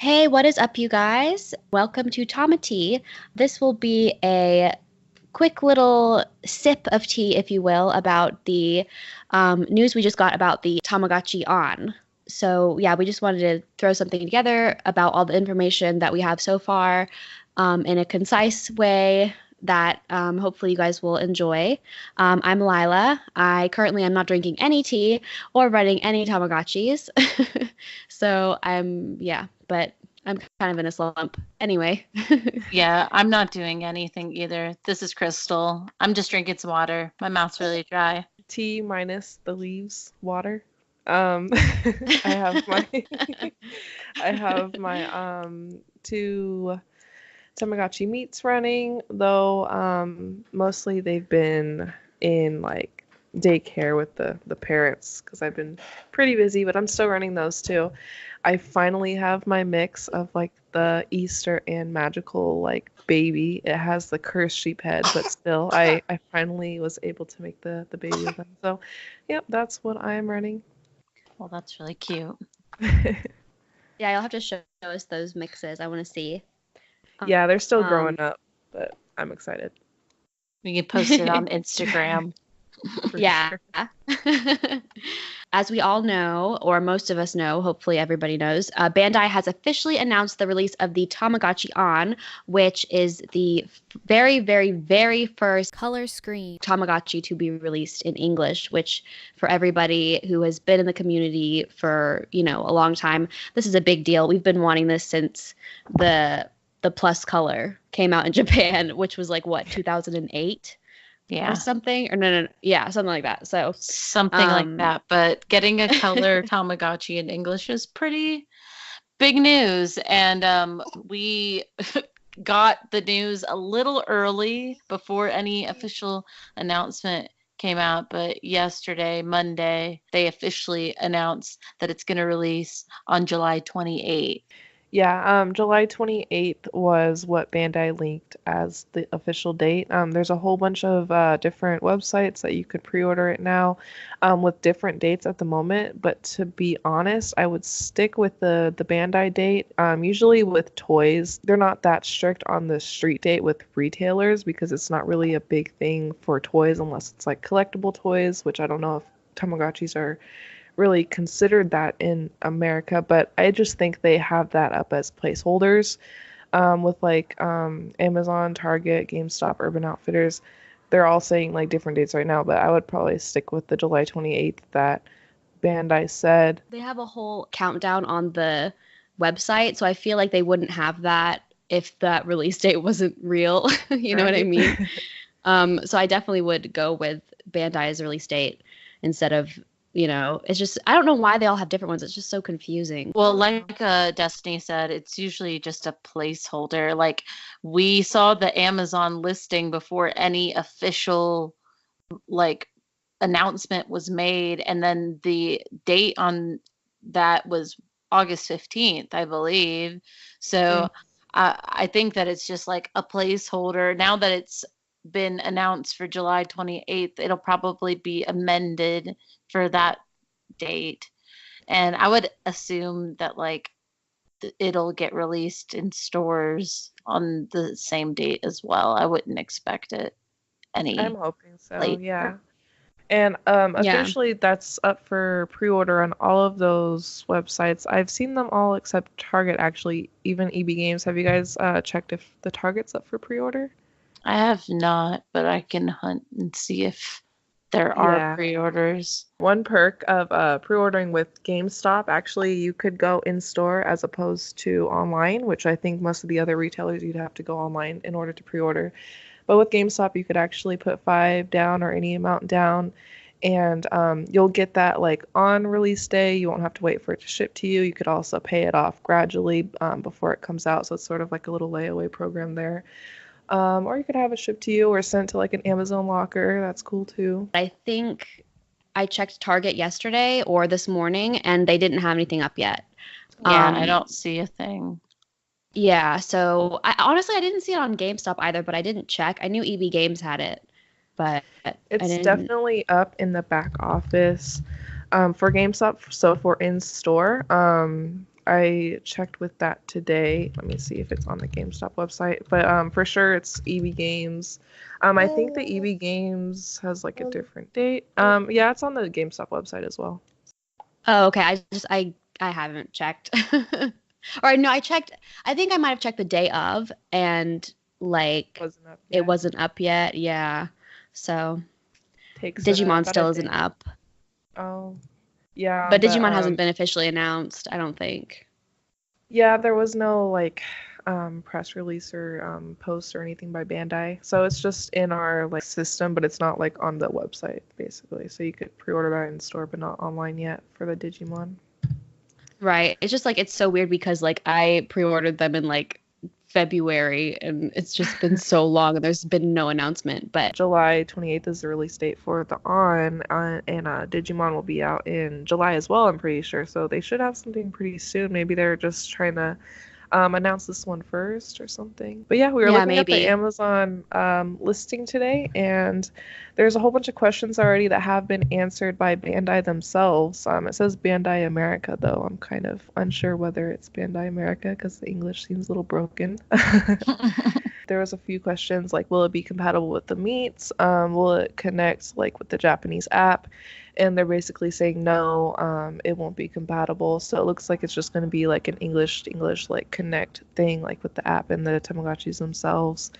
Hey, what is up, you guys? Welcome to Tama Tea. This will be a quick little sip of tea, if you will, about the news we just got about the Tamagotchi On. So, yeah, we just wanted to throw something together about all the information that we have so far in a concise way that hopefully you guys will enjoy. I'm Lila. I currently am not drinking any tea or running any Tamagotchis. So but I'm kind of in a slump anyway. Yeah, I'm not doing anything either. This is Crystal. I'm just drinking some water. My mouth's really dry. Tea minus the leaves, water. I have my I have my two Tamagotchi meets running, though mostly they've been in like daycare with the parents because I've been pretty busy, but I'm still running those too. I finally have my mix of like the Easter and magical like baby. It has the cursed sheep head, but still I finally was able to make the baby with them. So yep, that's what I'm running. Well, that's really cute. Yeah, you'll have to show us those mixes. I want to see. Yeah, they're still Um, growing up, but I'm excited We can post it on Instagram. for yeah. sure. As we all know, or most of us know, hopefully everybody knows, Bandai has officially announced the release of the Tamagotchi On, which is the very, very, very first color screen Tamagotchi to be released in English, which for everybody who has been in the community for, a long time, this is a big deal. We've been wanting this since the Plus color came out in Japan, which was like what, 2008? Or Yeah, something, or no, yeah, something like that. So, something like um, that. But getting a color Tamagotchi in English is pretty big news. And we got the news a little early before any official announcement came out. But yesterday, Monday, they officially announced that it's going to release on July 28th. Yeah, July 28th was what Bandai linked as the official date. There's a whole bunch of different websites that you could pre-order it now, with different dates at the moment. But to be honest, I would stick with the Bandai date. Usually with toys, they're not that strict on the street date with retailers because it's not really a big thing for toys unless it's like collectible toys, which I don't know if Tamagotchis are really considered that in America, but I just think they have that up as placeholders, with like Amazon, Target, GameStop, Urban Outfitters. They're all saying like different dates right now, but I would probably stick with the July 28th that Bandai said. they have a whole countdown on the website, so I feel like they wouldn't have that if that release date wasn't real. You know what I Right? mean? So I definitely would go with Bandai's release date instead of, it's just I don't know why they all have different ones. It's just so confusing. Well, like Destiny said, it's usually just a placeholder. Like we saw the Amazon listing before any official like announcement was made, and then the date on that was August 15th, I believe. Mm. So I think that it's just like a placeholder. Now that it's been announced for July 28th, it'll probably be amended for that date. And I would assume that like it'll get released in stores on the same date as well. I wouldn't expect it I'm any hoping so, later. yeah. And Yeah. officially, that's up for pre-order on all of those websites. I've seen them all except Target, actually, even EB Games. Have you guys checked if the Target's up for pre-order? I have not, but I can hunt and see if there are Yeah. pre-orders. One perk of pre-ordering with GameStop, actually, you could go in store as opposed to online, which I think most of the other retailers you'd have to go online in order to pre-order. But with GameStop, you could actually put five down or any amount down, and you'll get that like on release day. You won't have to wait for it to ship to you. You could also pay it off gradually before it comes out, so it's sort of like a little layaway program there. Or you could have it shipped to you or sent to like an Amazon locker. That's cool too. I think I checked Target yesterday or this morning and they didn't have anything up yet. Yeah, I Um, don't see a thing. yeah, so I didn't see it on GameStop either, but I didn't check. I knew EB Games had it, but I It's didn't. definitely up in the back office for GameStop. So for in store, I checked with that today. Let me see if it's on the GameStop website. But for sure it's EB Games. I think the EB Games has like a different date. Yeah, it's on the GameStop website as well. Oh, okay. I haven't checked. Or no, I checked. I think I might have checked the day of, and like Wasn't up it yet. wasn't up yet. Yeah. So Takes Digimon about still a isn't day. up, Oh, yeah, but but Digimon hasn't been officially announced, I don't think. yeah, there was no like press release or post or anything by Bandai. So it's just in our like system, but it's not like on the website basically. So you could pre-order that in store, but not online yet for the Digimon. Right. It's just like it's so weird because like I pre-ordered them in like February and it's just been so long and there's been no announcement. But July 28th is the release date for the On, and Digimon will be out in July as well, I'm pretty sure. So they should have something pretty soon. Maybe they're just trying to announce this one first or something. But yeah, we were yeah, looking at the maybe. Amazon listing today, and there's a whole bunch of questions already that have been answered by Bandai themselves. It says Bandai America, though. I'm kind of unsure whether it's Bandai America because the English seems a little broken. There was a few questions like, will it be compatible with the meats? Will it connect like with the Japanese app? And they're basically saying no, it won't be compatible. So it looks like it's just going to be like an English to English like connect thing, like with the app and the Tamagotchis themselves,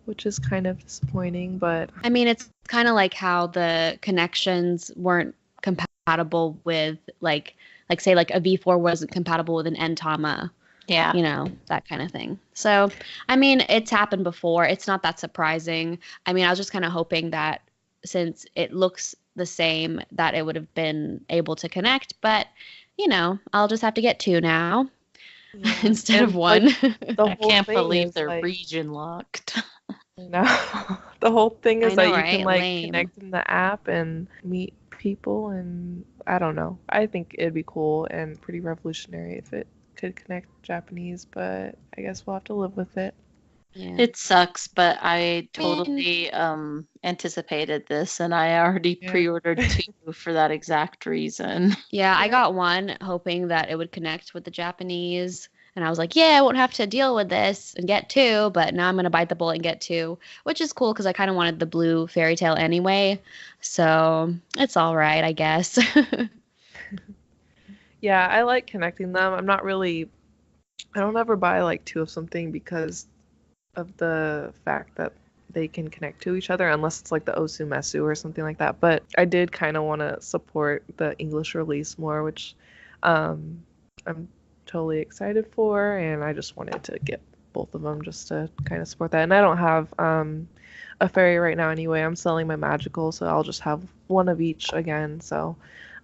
which is kind of disappointing. But I mean, it's kind of like how the connections weren't compatible with like say like a V4 wasn't compatible with an N-Tama, Yeah. you know, that kind of thing. So, I mean, it's happened before. It's not that surprising. I mean, I was just kind of hoping that since it looks the same that it would have been able to connect, but you know, I'll just have to get two now yeah, instead of and like one. the I whole can't thing believe is they're like, region locked. you know, the whole thing I is know, that you can right? like Lame. connect in the app and meet people, and I don't know. I think it'd be cool and pretty revolutionary if it could connect Japanese, but I guess we'll have to live with it. Yeah. It sucks, but I I mean, totally anticipated this and I already Yeah. pre-ordered two for that exact reason. yeah, I Yeah. got one hoping that it would connect with the Japanese. And I was like, yeah, I won't have to deal with this and get two, but now I'm going to bite the bullet and get two, which is cool because I kind of wanted the blue fairy tale anyway. So it's all right, I guess. Yeah, I like connecting them. I don't ever buy like two of something because of the fact that they can connect to each other unless it's like the Osumesu or something like that. But I did kind of want to support the English release more, which I'm totally excited for, and I just wanted to get both of them just to kind of support that. And I don't have a fairy right now anyway. I'm selling my magical, so I'll just have one of each again. So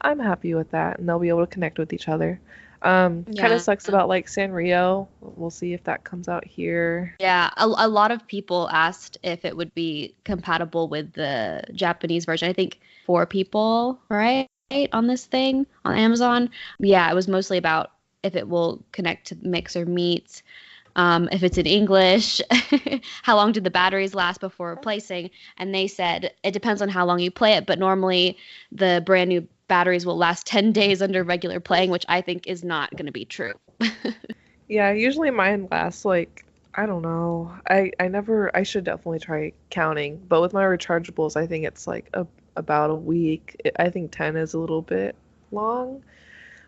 I'm happy with that, and they'll be able to connect with each other. Kind of Yeah. sucks about like Sanrio. We'll see if that comes out here. Yeah, a lot of people asked if it would be compatible with the Japanese version. I think four people, right, on this thing on Amazon. Yeah, it was mostly about if it will connect to Mix or Meets, if it's in English, how long do the batteries last before replacing? And they said it depends on how long you play it, but normally the brand new batteries will last 10 days under regular playing, which I think is not going to be true. Yeah, usually mine lasts like, I don't know. I should definitely try counting, but with my rechargeables, I think it's like about a week. I think 10 is a little bit long,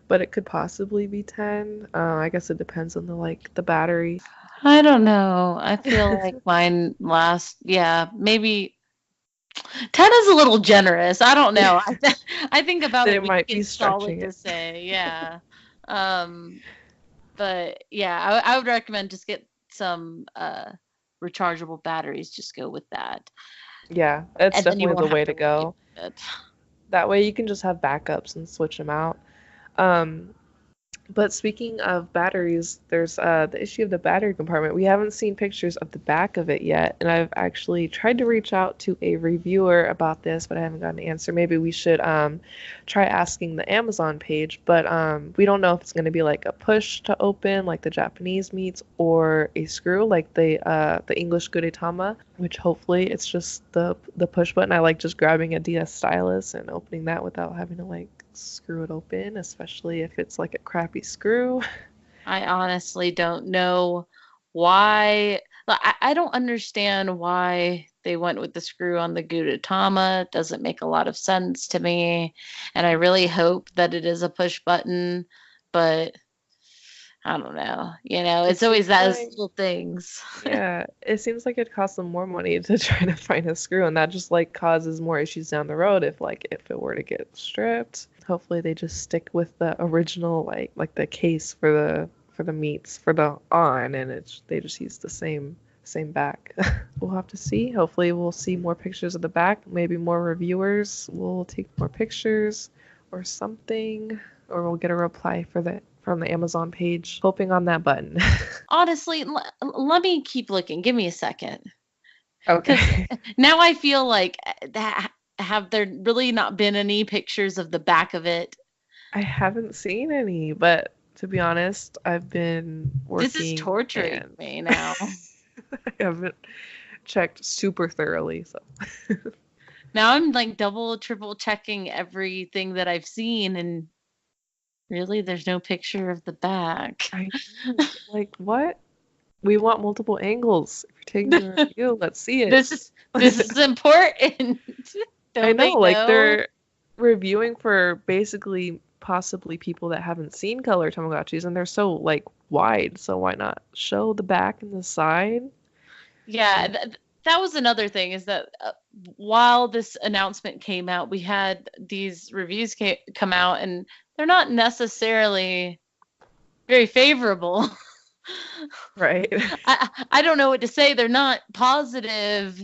but it could possibly be 10. I guess it depends on the battery. I don't know. I feel like mine last, yeah, maybe 10 is a little generous. I don't know. I think about That a it week might be is solid stretching to it. say, yeah. Um, but yeah, I would recommend just get some rechargeable batteries. Just go with that, Yeah, that's and then you definitely won't the have way to to worry go. about it. That way you can just have backups and switch them out. Um, But speaking of batteries, there's the issue of the battery compartment. We haven't seen pictures of the back of it yet, and I've actually tried to reach out to a reviewer about this, but I haven't gotten an answer. Maybe we should try asking the Amazon page, but we don't know if it's going to be like a push to open, like the Japanese meats, or a screw, like the English Gudetama, which hopefully it's just the push button. I like just grabbing a DS stylus and opening that without having to like screw it open, especially if it's like a crappy screw. I honestly don't know why. I don't understand why they went with the screw on the Gudetama. It doesn't make a lot of sense to me. And I really hope that it is a push button, but I don't know. It It's always seems those like, little things. yeah, it seems like it costs them more money to try to find a screw, and that just like causes more issues down the road if it were to get stripped. Hopefully they just stick with the original like the case for the meats for the on, and they just use the same back. We'll have to see. Hopefully we'll see more pictures of the back, maybe more reviewers will take more pictures or something, or we'll get a reply from the Amazon page, hoping on that button. Honestly, let me keep looking. Give me a second. Okay. Now I feel like have there really not been any pictures of the back of it? I haven't seen any, but to be honest, I've been This is working torturing and me now. I haven't checked super thoroughly, so Now I'm like double, triple checking everything that I've seen, and really, there's no picture of the back. I like what? We want multiple angles. If you're taking a review, let's see it. This is important. I Don't know, they like know? they're reviewing for basically possibly people that haven't seen color Tamagotchis, and they're so like wide, so why not show the back and the side? Yeah, And that was another thing is that while this announcement came out, we had these reviews come out, and they're not necessarily very favorable. right. I don't know what to say. They're not positive,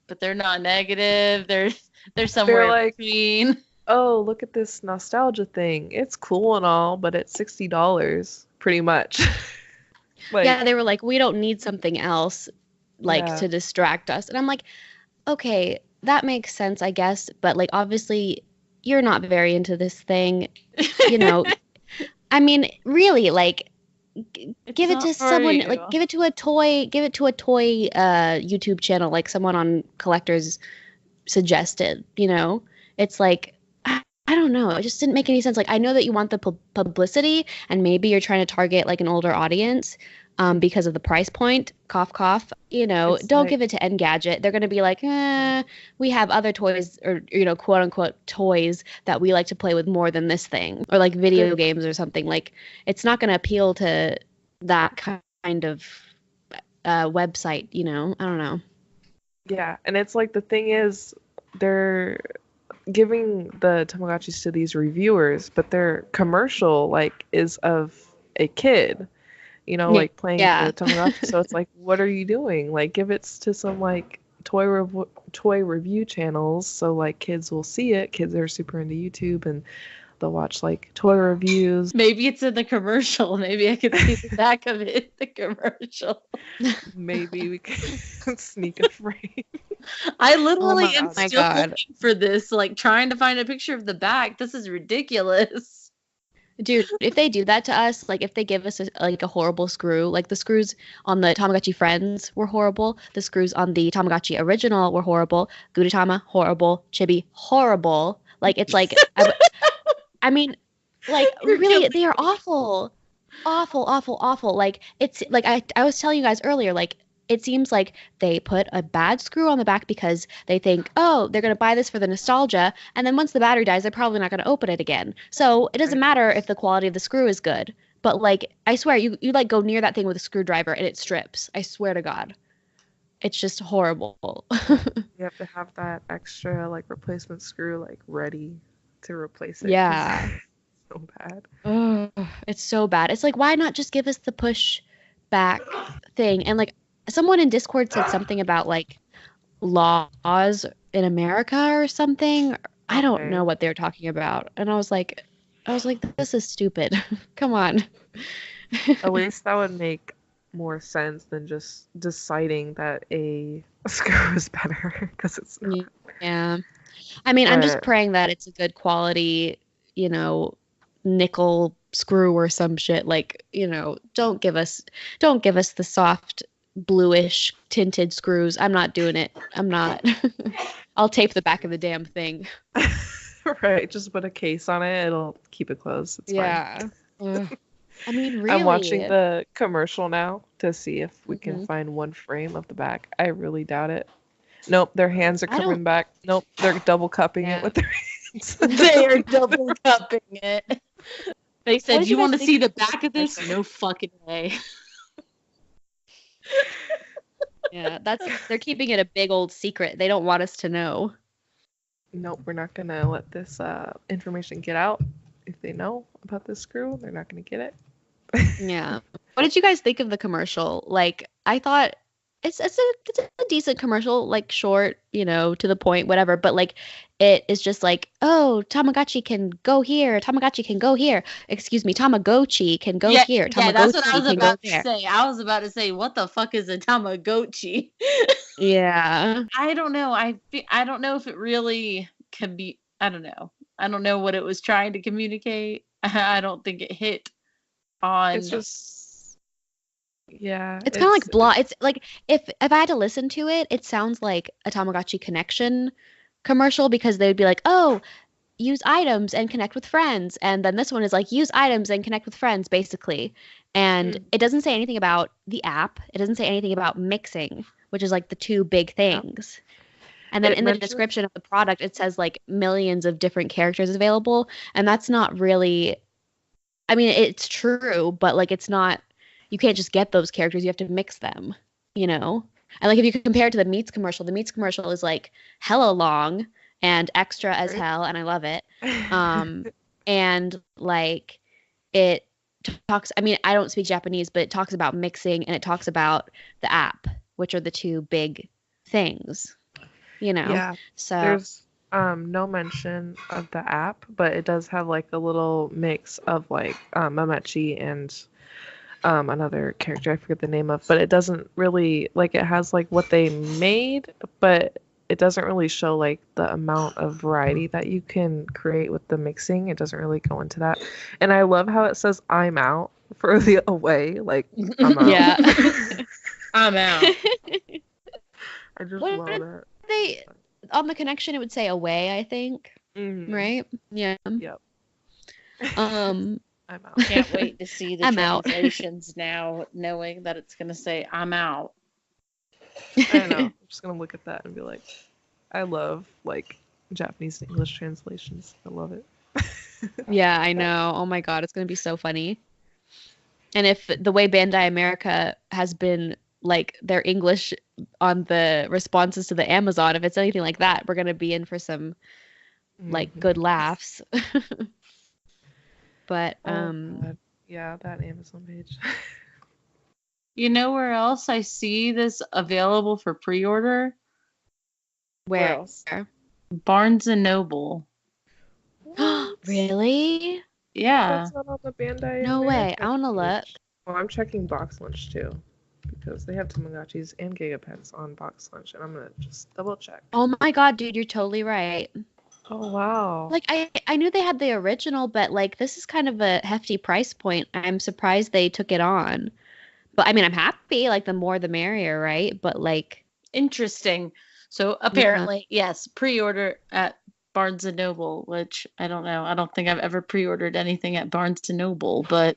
but they're not negative. They're They're somewhere in like, between. oh, look at this nostalgia thing. It's cool and all, but it's $60, pretty much. Yeah, Like, they were like, we don't need something else like yeah. to distract us. And I'm like, okay, that makes sense, I guess, but like obviously you're not very into this thing, you know. I mean, really, like It's give it not to for someone, like you. give it to a toy YouTube channel like someone on Collectors suggested, you know? It's like I don't know. It just didn't make any sense. Like I know that you want the publicity and maybe you're trying to target like an older audience because of the price point. Cough cough. You know, It's don't like, give it to Engadget. They're going to be like, we have other toys or quote unquote toys that we like to play with more than this thing or like video the, games or something. Like it's not going to appeal to that kind of website, you know? I don't know. yeah. And it's like the thing is, they're giving the Tamagotchis to these reviewers, but their commercial like is of a kid, like playing Yeah. the Tamagotchi. So it's like, what are you doing? Like, give it to some like toy review channels, so like kids will see it. Kids are super into YouTube, and they'll watch like toy reviews. Maybe it's in the commercial. Maybe I could see the back of it in the commercial. Maybe we can sneak a frame. I Oh literally am my still God. looking for this, like trying to find a picture of the back. This is ridiculous. Dude, if they do that to us, like if they give us like a horrible screw, like the screws on the Tamagotchi Friends were horrible, the screws on the Tamagotchi Original were horrible, Gudetama horrible, Chibi horrible. Like it's like I mean, like You're really killing they are me. awful. Awful, awful, awful. Like it's like I was telling you guys earlier, like it seems like they put a bad screw on the back because they think, oh, they're gonna buy this for the nostalgia, and then once the battery dies, they're probably not gonna open it again. So it doesn't Right. matter if the quality of the screw is good. But like I swear, you like go near that thing with a screwdriver and it strips. I swear to God. It's just horrible. You have to have that extra like replacement screw like ready to replace it, 'cause Yeah. it's so bad. Ugh, it's so bad. It's like, why not just give us the push back thing? And like someone in Discord said something about like laws in America or something. I don't Okay. know what they're talking about. And I was like, this is stupid. Come on. At least that would make more sense than just deciding that a screw is better, because it's not. Yeah. I mean, I'm just But praying that it's a good quality, you know, nickel screw or some shit. Like, don't give us the soft bluish tinted screws. I'm not doing it. I'm not. I'll tape the back of the damn thing. right, just put a case on it. It'll keep it closed. It's fine. Yeah. Ugh. I mean, I'm watching really. the commercial now to see if we can Mhm. find one frame of the back. I really doubt it. Nope, their hands are I don't. coming back. Nope, they're double cupping it Yeah. with their hands. They are double cupping it. They What said, did you "You guys want to think see of the the back of this? commercial? No fucking way." Yeah, they're keeping it a big old secret. They don't want us to know. Nope, we're not gonna let this information get out. If they know about this screw, they're not gonna get it. Yeah. What did you guys think of the commercial? Like, I thought it's a decent commercial, like short, to the point, whatever. But like, it is just like, oh, Tamagotchi can go here. Tamagotchi can go here. Excuse me, Tamagotchi can go Yeah, here. yeah, that's what I Tamagotchi was can go about to there. say. I was about to say, what the fuck is a Tamagotchi? Yeah. I don't know. I don't know if it really can be. I don't know. I don't know what it was trying to communicate. I don't think it hit It's on. just, yeah, It's kind of like blah. It's like if I had to listen to it, it sounds like a Tamagotchi connection commercial because they would be like, "Oh, use items and connect with friends." And then this one is like, "Use items and connect with friends," basically. And mm, it doesn't say anything about the app. It doesn't say anything about mixing, which is like the two big yeah. things. And then It in the mentions, description of the product, it says like millions of different characters available, and that's not really, I mean, it's true, but like it's not, you can't just get those characters, you have to mix them, you know? And like if you compare it to the Meats commercial is like hella long and extra as right? hell, and I love it. Um, and like it talks, I mean, I don't speak Japanese, but it talks about mixing and it talks about the app, which are the two big things, you know? Yeah, So, there's no mention of the app, but it does have like a little mix of like Mamechi and another character I forget the name of, but it doesn't really like it has like what they made, but it doesn't really show like the amount of variety that you can create with the mixing. It doesn't really go into that. And I love how it says I'm out for the away, like I'm out. yeah. I'm out. I just What love did it. they on the connection? It would say away, I think. Mhm. Right? Yeah. Yep. Um, I'm out. Can't wait to see the I'm out. translations now, knowing that it's gonna say "I'm out." I know. I'm just gonna look at that and be like, I love like Japanese to English translations. I love it. Yeah, I know. Oh my God, it's gonna be so funny. And if the way Bandai America has been like their English on the responses to the Amazon, if it's anything like that, we're gonna be in for some like Mhm. good laughs. But Oh God. Yeah, that Amazon page. You know where else I see this available for pre-order? Where where? else? Barnes and Noble. What? Really? Yeah. That's not on the Bandai No way. America I wanna look. page. Well, I'm checking Box Lunch too because they have Tamagotchis and Gigapets on Box Lunch, and I'm gonna just double check. Oh my God, dude, you're totally right. Oh wow. Like I knew they had the original, but like this is kind of a hefty price point. I'm surprised they took it on. But I mean, I'm happy. Like the more the merrier, right? But like, Interesting. So yeah. apparently, yes, pre-order at Barnes and Noble, which I don't know. I don't think I've ever pre-ordered anything at Barnes and Noble, but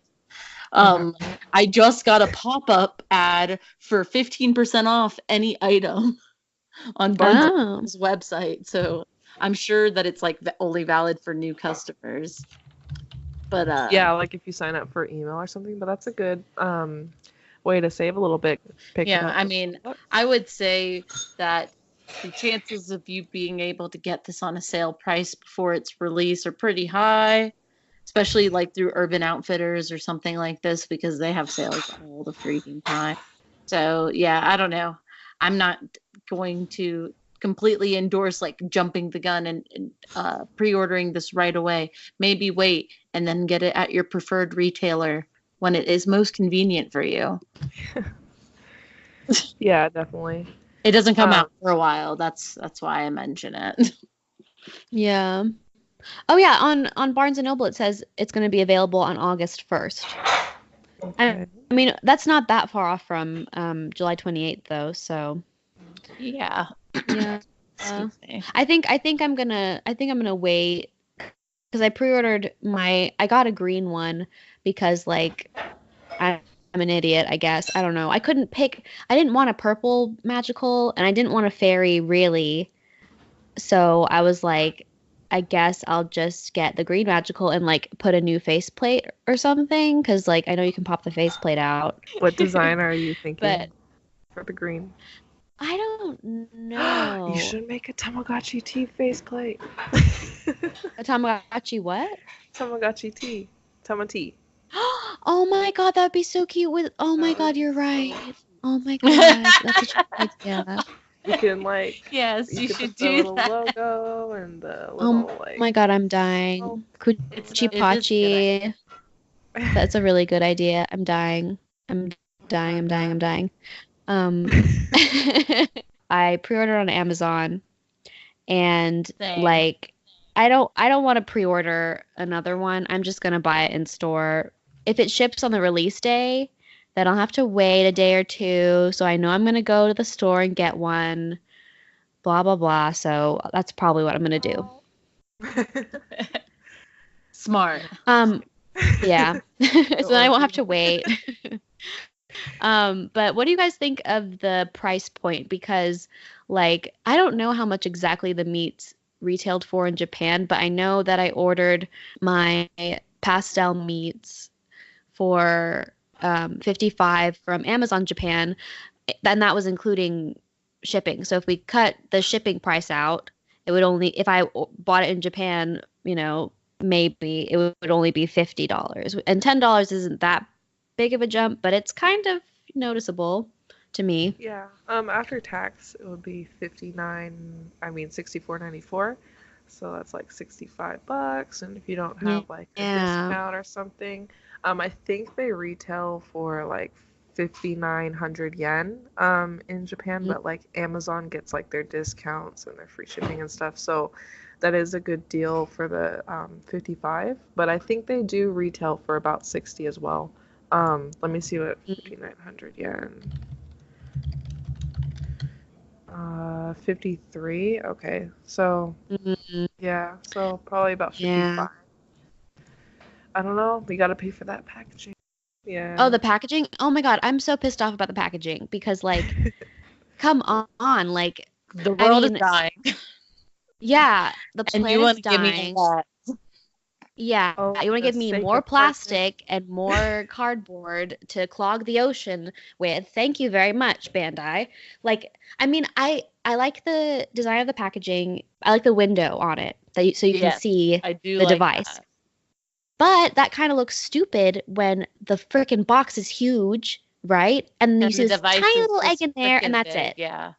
Okay. I just got a pop-up ad for 15% off any item on Barnes and Oh, Noble's website. So I'm sure that it's like only valid for new customers. But Yeah, like if you sign up for email or something, but that's a good way to save a little bit. Pick it yeah, up I for mean, $20. I would say that the chances of you being able to get this on a sale price before its release are pretty high, especially like through Urban Outfitters or something like this because they have sales all the freaking time. So, yeah, I don't know. I'm not going to completely endorse like jumping the gun and pre-ordering this right away. Maybe wait and then get it at your preferred retailer when it is most convenient for you. Yeah, definitely. It doesn't come Um, out for a while. That's why I mention it. yeah. Oh yeah, on Barnes and Noble it says it's going to be available on August 1st. I, okay. I mean, that's not that far off from July 28th though, so Yeah. yeah. Excuse me. I think I'm gonna wait because I pre-ordered I got a green one because like I'm an idiot, I guess. I don't know. I didn't want a purple magical and I didn't want a fairy really. So I was like, I guess I'll just get the green magical and like put a new faceplate or something because like I know you can pop the faceplate out. What design are you But thinking for the green? I don't know. You should make a Tamagotchi tea faceplate. A Tamagotchi what? Tamagotchi tea. Tama-tea. Oh my God, that'd be so cute with, oh my That would God, be you're so right. cute. Oh my God, that's such a good idea. You can like Yes, you get should the do little that. logo and the Oh little like. my God, I'm Oh, dying. It is a good idea. Kuchipachi. That's a really good idea. I'm dying. I'm dying. I'm dying. I'm dying. Um, I pre-ordered on Amazon and Same. like I don't want to pre-order another one. I'm just gonna buy it in store. If it ships on the release day, then I'll have to wait a day or two. So I know I'm gonna go to the store and get one. Blah blah blah. So that's probably what I'm gonna do. Smart. Yeah. So then I won't have to wait. But what do you guys think of the price point? Because, like, I don't know how much exactly the meats retailed for in Japan, but I know that I ordered my pastel meats for 55 from Amazon Japan, and that was including shipping. So if we cut the shipping price out, it would only, if I bought it in Japan, maybe it would only be $50. And $10 isn't that big of a jump, but it's kind of noticeable to me. Yeah. After tax, it would be 64.94. So that's like $65. And if you don't have like a Yeah. discount or something, I think they retail for like 5,900 yen in Japan, but like Amazon gets like their discounts and their free shipping and stuff. So that is a good deal for the 55, but I think they do retail for about 60 as well. Let me see what 5,900 yen. 53. Okay. So, Mhm. yeah. So probably about 55. Yeah. I don't know. We got to pay for that packaging. Oh, Yeah. the packaging? Oh my God, I'm so pissed off about the packaging because, like, come on, like, The I world is mean, dying. yeah, the And you want planet's to give me dying. that. Yeah, Oh, you want to for give me sake more of purpose. plastic and more cardboard to clog the ocean with. Thank you very much, Bandai. Like, I mean, I like the design of the packaging. I like the window on it so you can Yes, see I do the like device. that. But that kind of looks stupid when the freaking box is huge, right? And you And see the this device tiny is little egg just in there, and freaking that's big. it. Yeah.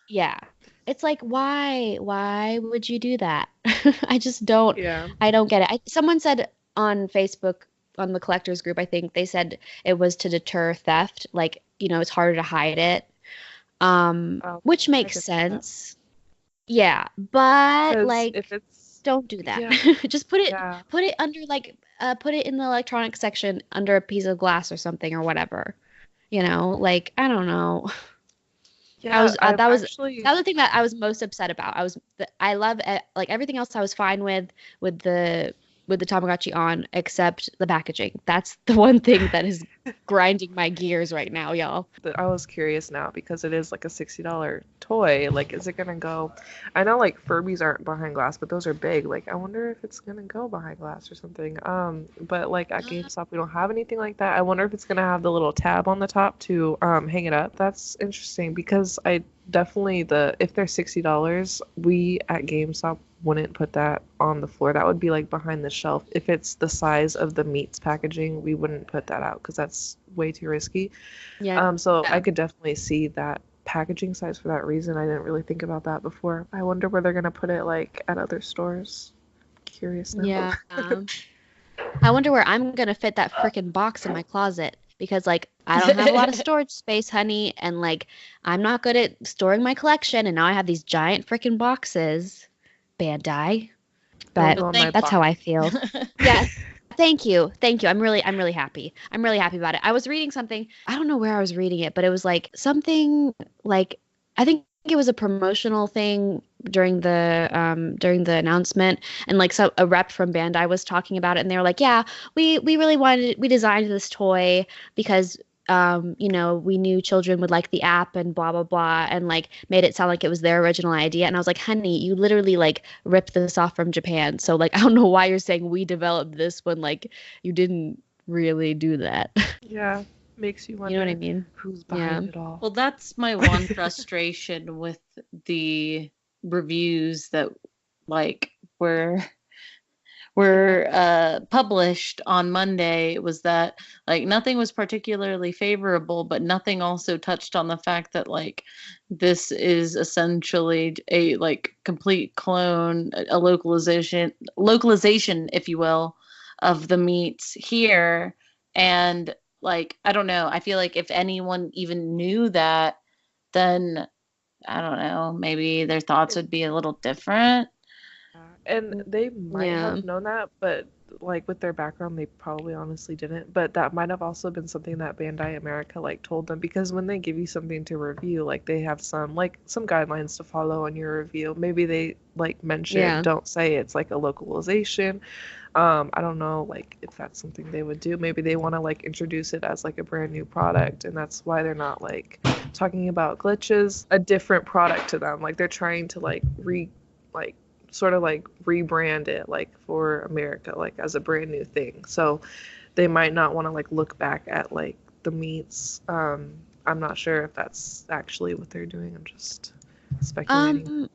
Yeah. It's like, why? Why would you do that? I just don't, Yeah. I don't get it. Someone said on Facebook, on the collectors group, I think they said it was to deter theft. Like, it's harder to hide it. Which Okay, I makes could see that. sense. Yeah, but Because like, if it's, don't do that. yeah, Just put it yeah, put it under like put it in the electronics section under a piece of glass or something or whatever. Like I don't know. I yeah, was I've that was actually, that was the thing that I was most upset about. I love like everything else I was fine with the Tamagotchi on except the packaging. That's the one thing that is grinding my gears right now, y'all. I was curious now because it is like a $60 toy. Like, is it gonna go? I know like Furbies aren't behind glass, but those are big. Like, I wonder if it's gonna go behind glass or something. But like at GameStop, we don't have anything like that. I wonder if it's gonna have the little tab on the top to hang it up. That's interesting because I definitely if they're $60, we at GameStop wouldn't put that on the floor. That would be like behind the shelf. If it's the size of the meats packaging, we wouldn't put that out because that's way too risky. Yeah. So I could definitely see that packaging size for that reason. I didn't really think about that before. I wonder where they're gonna put it like at other stores. Curious now. Yeah. I wonder where I'm gonna fit that freaking box in my closet because like I don't have a lot of storage space, honey, and like I'm not good at storing my collection, and now I have these giant freaking boxes. Bandai, Don't but go on my that's box. how I feel. Yeah. Thank you. Thank you. I'm really happy. I'm really happy about it. I was reading something. I don't know where I was reading it, but it was like something like I think it was a promotional thing during the announcement, and like so a rep from Bandai was talking about it, and they were like, yeah, we really we designed this toy because we knew children would like the app and blah blah blah, and like made it sound like it was their original idea. And I was like, honey, you literally like ripped this off from Japan. So like I don't know why you're saying we developed this when like you didn't really do that. Yeah, makes you wonder. You know what I mean? Who's behind it all? Well, that's my one frustration with the reviews that like were published on Monday, was that like nothing was particularly favorable, but nothing also touched on the fact that like this is essentially a like complete clone, a localization, if you will, of the meats here. And like, I don't know, I feel like if anyone even knew that, then I don't know, maybe their thoughts would be a little different. And they might have known that, but like with their background, they probably honestly didn't. But that might have also been something that Bandai America like told them, because when they give you something to review, like they have some guidelines to follow on your review. Maybe they like mention, don't say it's like a localization. I don't know like if that's something they would do. Maybe they want to like introduce it as like a brand new product, and that's why they're not like talking about glitches, a different product to them. Like they're trying to like sort of like rebrand it like for America, like as a brand new thing. So they might not want to like look back at like the meats. I'm not sure if that's actually what they're doing. I'm just speculating.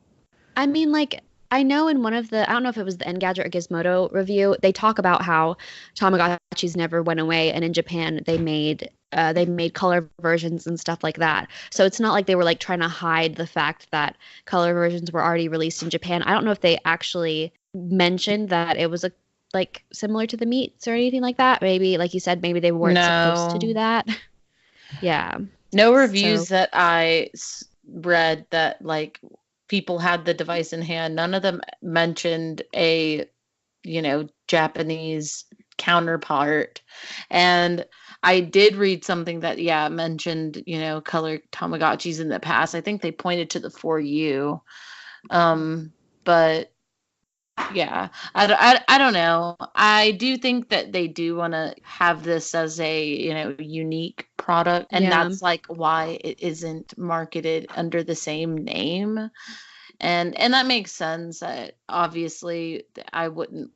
I mean, like, I know in one of the, I don't know if it was the Engadget or Gizmodo review, they talk about how Tamagotchis never went away, and in Japan they made color versions and stuff like that. So it's not like they were like trying to hide the fact that color versions were already released in Japan. I don't know if they actually mentioned that it was like similar to the meats or anything like that. Maybe, like you said, maybe they weren't supposed to do that. Yeah. No reviews that I read that like people had the device in hand. None of them mentioned a, Japanese counterpart. And I did read something that, mentioned, color Tamagotchis in the past. I think they pointed to the 4U. But yeah, I don't know. I do think that they do want to have this as a, unique product. And that's like why it isn't marketed under the same name. And that makes sense. Obviously, I wouldn't.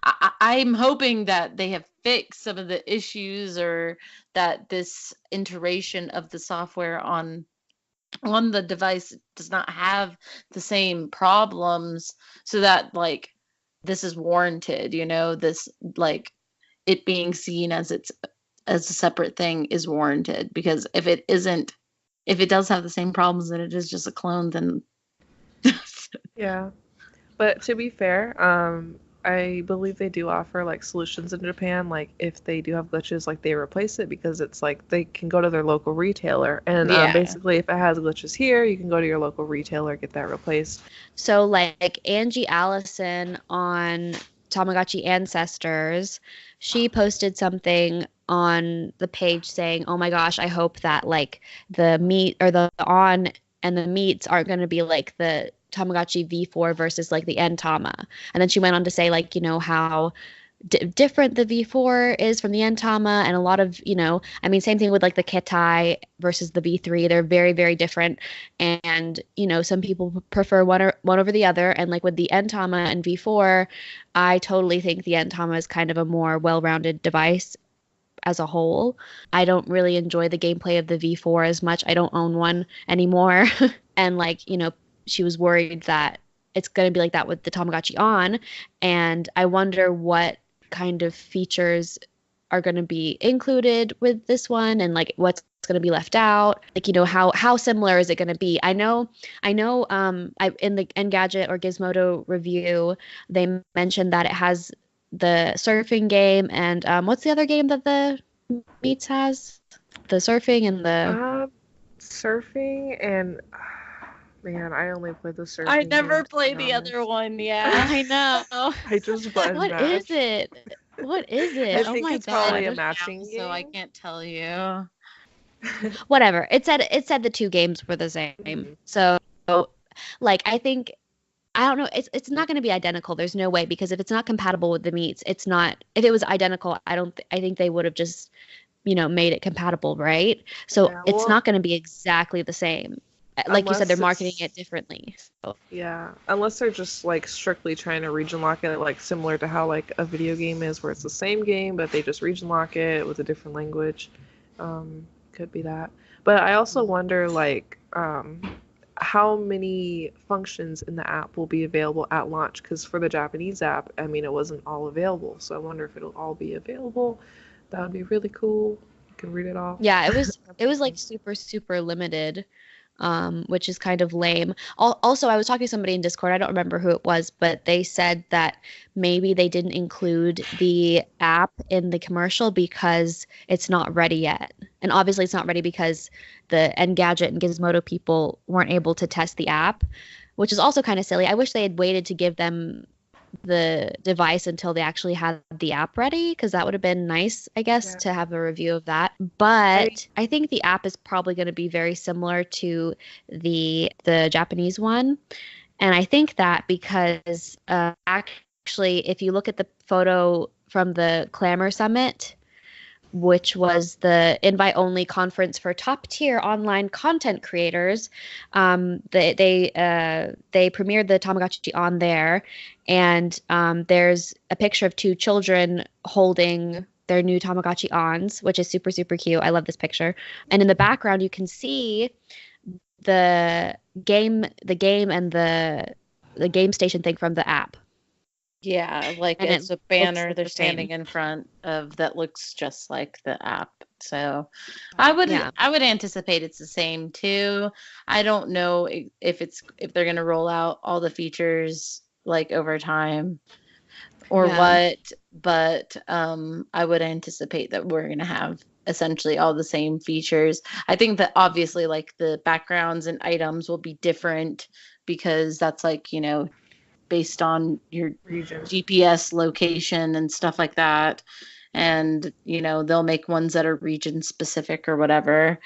I'm hoping that they have fixed some of the issues, or that this iteration of the software on the device does not have the same problems, so that like this is warranted. This like it being seen as a separate thing is warranted, because if it does have the same problems and it is just a clone, then yeah. But to be fair, I believe they do offer like solutions in Japan. Like if they do have glitches, like they replace it, because it's like they can go to their local retailer, and basically if it has glitches here, you can go to your local retailer, get that replaced. So like Angie Allison on Tamagotchi Ancestors, she posted something on the page saying, oh my gosh, I hope that like the meat or the on and the meats aren't going to be like the Tamagotchi V4 versus like the N-Tama. And then she went on to say like, how different the V4 is from the N-Tama, and a lot of, same thing with like the Ketai versus the V3. They're very, very different. And, some people prefer one over the other. And like with the N-Tama and V4, I totally think the N-Tama is kind of a more well-rounded device as a whole. I don't really enjoy the gameplay of the V4 as much. I don't own one anymore. And like, she was worried that it's going to be like that with the Tamagotchi On. And I wonder what kind of features are going to be included with this one, and like what's going to be left out. Like, how similar is it going to be? I know in the Engadget or Gizmodo review, they mentioned that it has the surfing game, and what's the other game that the Meats has? The surfing and the surfing and man, I only played the surfing. I never played the other one. Yeah, I know. I just button What is it? What is it? I think it's probably a matching game. So I can't tell you. Whatever. It said the two games were the same. So like, I don't know. It's not going to be identical. There's no way, because if it's not compatible with the meats, it's not. If it was identical, I think they would have just, made it compatible, right? So Yeah, it's well, not going to be exactly the same. Like you said, they're unless marketing it's it differently. So, yeah, unless they're just like strictly trying to region lock it, like similar to how like a video game is, where it's the same game but they just region lock it with a different language. Could be that. But I also wonder like how many functions in the app will be available at launch, because for the Japanese app, I mean, it wasn't all available. So I wonder if it'll all be available. That would be really cool. You can read it all. yeah, it was like super super limited, which is kind of lame. Also, I was talking to somebody in Discord. I don't remember who it was, but they said that maybe they didn't include the app in the commercial because it's not ready yet. And obviously, it's not ready because the Engadget and Gizmodo people weren't able to test the app, which is also kind of silly. I wish they had waited to give them the device until they actually had the app ready, because that would have been nice, I guess, Yeah. to have a review of that. I mean, But I think the app is probably going to be very similar to the Japanese one. And I think that because actually, if you look at the photo from the Clamor Summit, which was the invite-only conference for top-tier online content creators. They premiered the Tamagotchi On there, and there's a picture of two children holding their new Tamagotchi Ons, which is super super cute. I love this picture. And in the background, you can see the game and the game station thing from the app, Yeah, like and it it's a looks banner like they're the same. standing in front of that looks just like the app. So I would Yeah. I would anticipate it's the same too. I don't know if they're going to roll out all the features like over time or Yeah. what, but I would anticipate that we're going to have essentially all the same features. I think that obviously like the backgrounds and items will be different because that's like, based on your region. GPS location and stuff like that. And, they'll make ones that are region specific or whatever.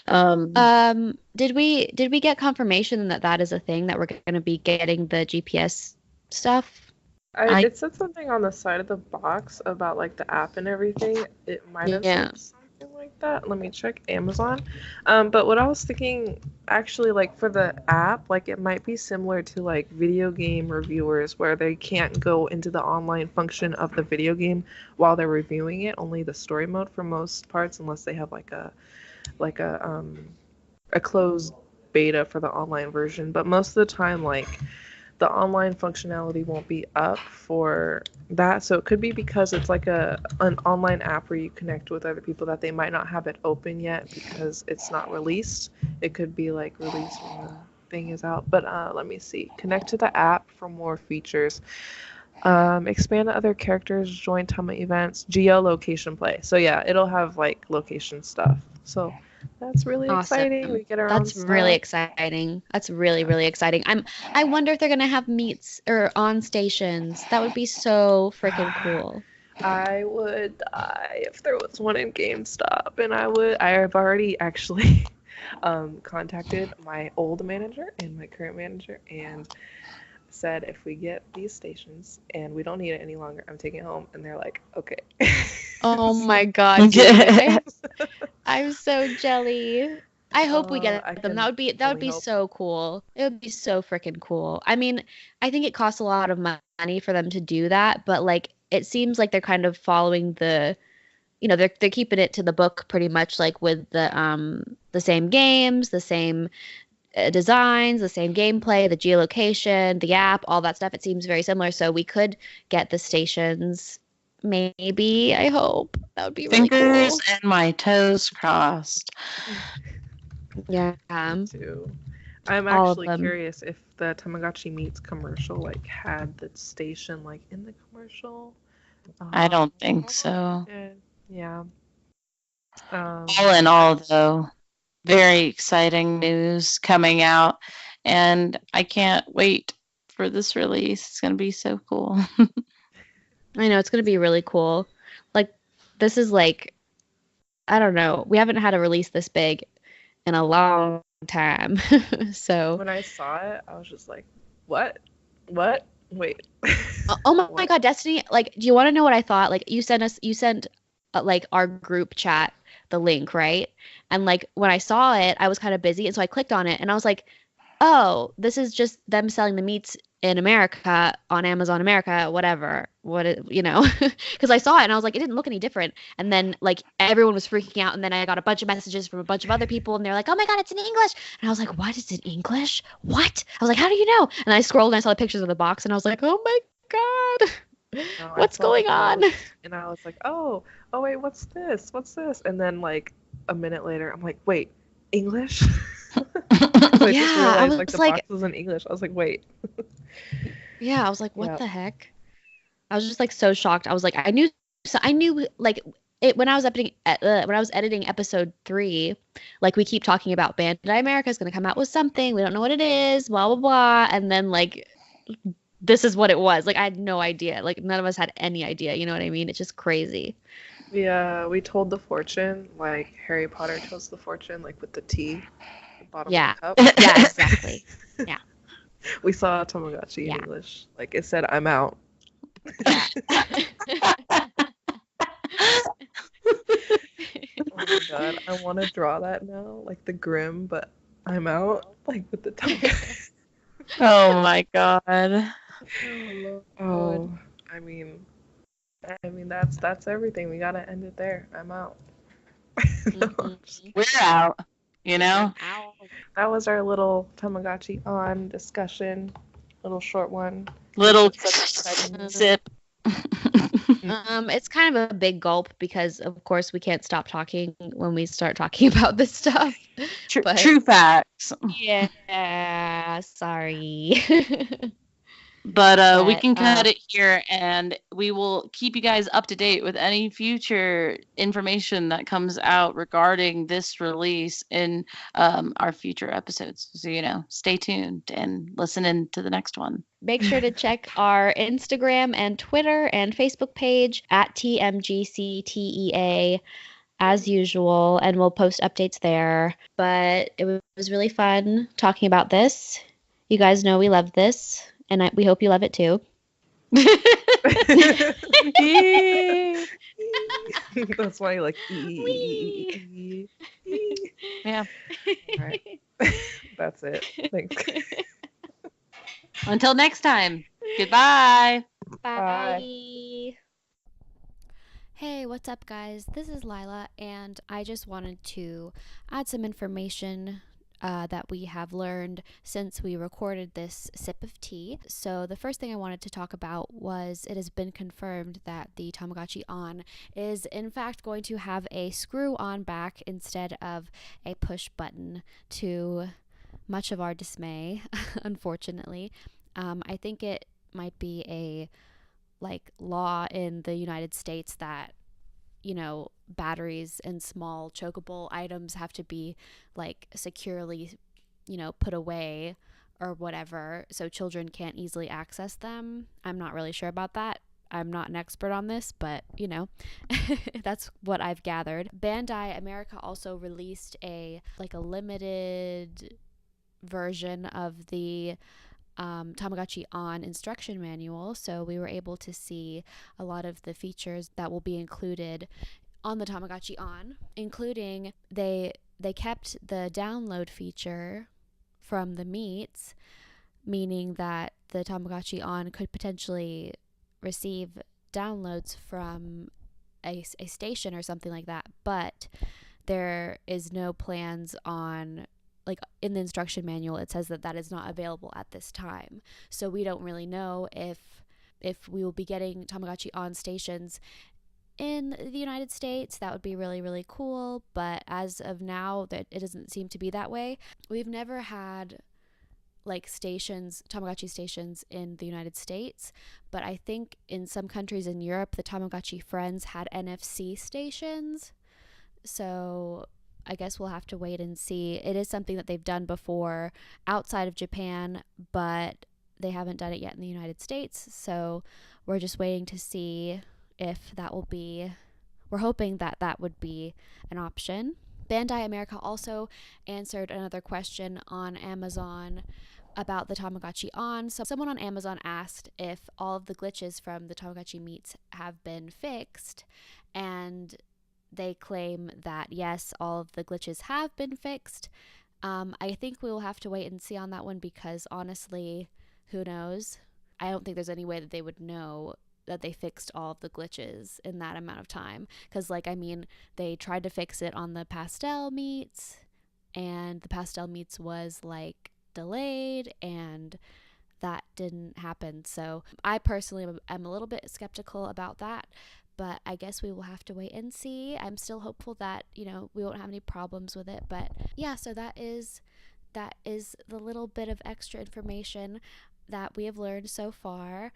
Did we get confirmation that that is a thing, that we're going to be getting the GPS stuff? I It said something on the side of the box about like the app and everything. It might have Yeah. said something like that. Let me check Amazon. But what I was thinking, actually, like for the app, like it might be similar to like video game reviewers, where they can't go into the online function of the video game while they're reviewing it, only the story mode for most parts, unless they have like a closed beta for the online version. But most of the time, like the online functionality won't be up for that. So it could be because it's like an online app where you connect with other people, that they might not have it open yet because it's not released. It could be like released when the thing is out. But let me see. Connect to the app for more features. Expand to other characters, join Tama events, geolocation play. So yeah, it'll have like location stuff. So that's really exciting. Awesome. We get our own That's really stuff. exciting. That's really, really exciting. I wonder if they're gonna have meets or on stations. That would be so freaking cool. I would die if there was one in GameStop, and I have already actually contacted my old manager and my current manager and said, if we get these stations and we don't need it any longer, I'm taking it home. And they're like, okay. Oh So, my God, dude. I'm so jelly. I hope we get I them. That can would only be hope. so cool. It would be so freaking cool. I mean, I think it costs a lot of money for them to do that, but like it seems like they're kind of following they're keeping it to the book pretty much, like with the same games, the same designs, the same gameplay, the geolocation, the app, all that stuff. It seems very similar. So we could get the stations, maybe. I hope that would be really fingers cool. and my toes crossed. Yeah, Too. I'm all of actually them. curious if the Tamagotchi Meets commercial like had the station like in the commercial. I Um, don't think so. and, yeah. All in I, all, though, very exciting news coming out, and I can't wait for this release. It's going to be so cool. I know it's gonna be really cool. Like this is like, I don't know. We haven't had a release this big in a long time. So, When I saw it, I was just like, what? What? Wait. oh my What? God, Destiny, like, do you want to know what I thought? Like, you sent like our group chat the link, right? And like when I saw it, I was kind of busy, and so I clicked on it, and I was like, oh, this is just them selling the meats in America on Amazon America, whatever. Because I saw it and I was like, it didn't look any different. And then like everyone was freaking out, and then I got a bunch of messages from a bunch of other people, and they're like, oh my God, it's in English. And I was like, what? It's in English? What? I was like, how do you know? And I scrolled and I saw the pictures of the box, and I was like, oh my God, No, I what's saw the going on? post and I was like, oh wait, what's this? What's this? And then like a minute later, I'm like, wait, English? 'Cause I just Yeah, I realized like was the like, box was in English. I was like, wait. yeah, I was like, what Yeah. the heck? I was just like so shocked. I was like, I knew like it when I was editing episode 3, like we keep talking about Bandai America is going to come out with something. We don't know what it is, blah blah blah, and then like this is what it was. Like I had no idea. Like none of us had any idea. You know what I mean? It's just crazy. We told the fortune like Harry Potter tells the fortune, like with the T, the bottom of Yeah. the cup. Yeah, exactly. Yeah. We saw Tamagotchi in Yeah. English. Like it said, I'm out. Yeah. Oh my God, I want to draw that now, like the Grim, but I'm out, like with the Tamagotchi. Oh my God. Oh, Oh, I mean, that's everything. We gotta end it there. I'm out. No, I'm just kidding. We're out, you know? Ow. That was our little Tamagotchi on discussion, little short one. Little Such exciting sip. It's kind of a big gulp because of course we can't stop talking when we start talking about this stuff. But True facts. yeah, sorry. But we But can cut it here, and we will keep you guys up to date with any future information that comes out regarding this release in our future episodes. So, stay tuned and listen in to the next one. make sure to check our Instagram and Twitter and Facebook page at TMGCTEA as usual, and we'll post updates there. But it was really fun talking about this. You guys know we love this, and we hope you love it too. That's why you like Yeah. All right. That's it. Thanks. Until next time. Goodbye. Bye. Hey, what's up, guys? This is Lila, and I just wanted to add some information that we have learned since we recorded this sip of tea. So the first thing I wanted to talk about was it has been confirmed that the Tamagotchi On is in fact going to have a screw-on back instead of a push button, to much of our dismay, unfortunately. I think it might be a law in the United States that batteries and small chokeable items have to be securely put away or whatever, so children can't easily access them. I'm not really sure about that. I'm not an expert on this, but that's what I've gathered. Bandai America also released a limited version of the Tamagotchi On instruction manual, so we were able to see a lot of the features that will be included on the Tamagotchi On, including they kept the download feature from the meets, meaning that the Tamagotchi On could potentially receive downloads from a station or something like that, but there is no plans on, in the instruction manual it says that is not available at this time. So we don't really know if we will be getting Tamagotchi On stations in the United States. That would be really, really cool, but as of now that it doesn't seem to be that way. We've never had Tamagotchi stations in the United States, but I think in some countries in Europe the Tamagotchi Friends had NFC stations. So I guess we'll have to wait and see. It is something that they've done before outside of Japan, but they haven't done it yet in the United States. So we're just waiting to see if that will be, we're hoping that would be an option. Bandai America also answered another question on Amazon about the Tamagotchi On. So someone on Amazon asked if all of the glitches from the Tamagotchi meats have been fixed, and they claim that yes, all of the glitches have been fixed. I think we will have to wait and see on that one because honestly, who knows? I don't think there's any way that they would know that they fixed all of the glitches in that amount of time. Because, like, I mean, they tried to fix it on the pastel meats, and the pastel meats was like delayed, and that didn't happen. So I personally am a little bit skeptical about that, but I guess we will have to wait and see. I'm still hopeful that, you know, we won't have any problems with it. But yeah, so that is the little bit of extra information that we have learned so far.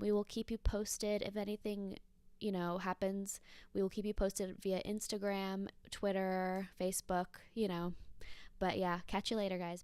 We will keep you posted if anything, you know, happens. We will keep you posted via Instagram, Twitter, Facebook, you know. But yeah, catch you later, guys.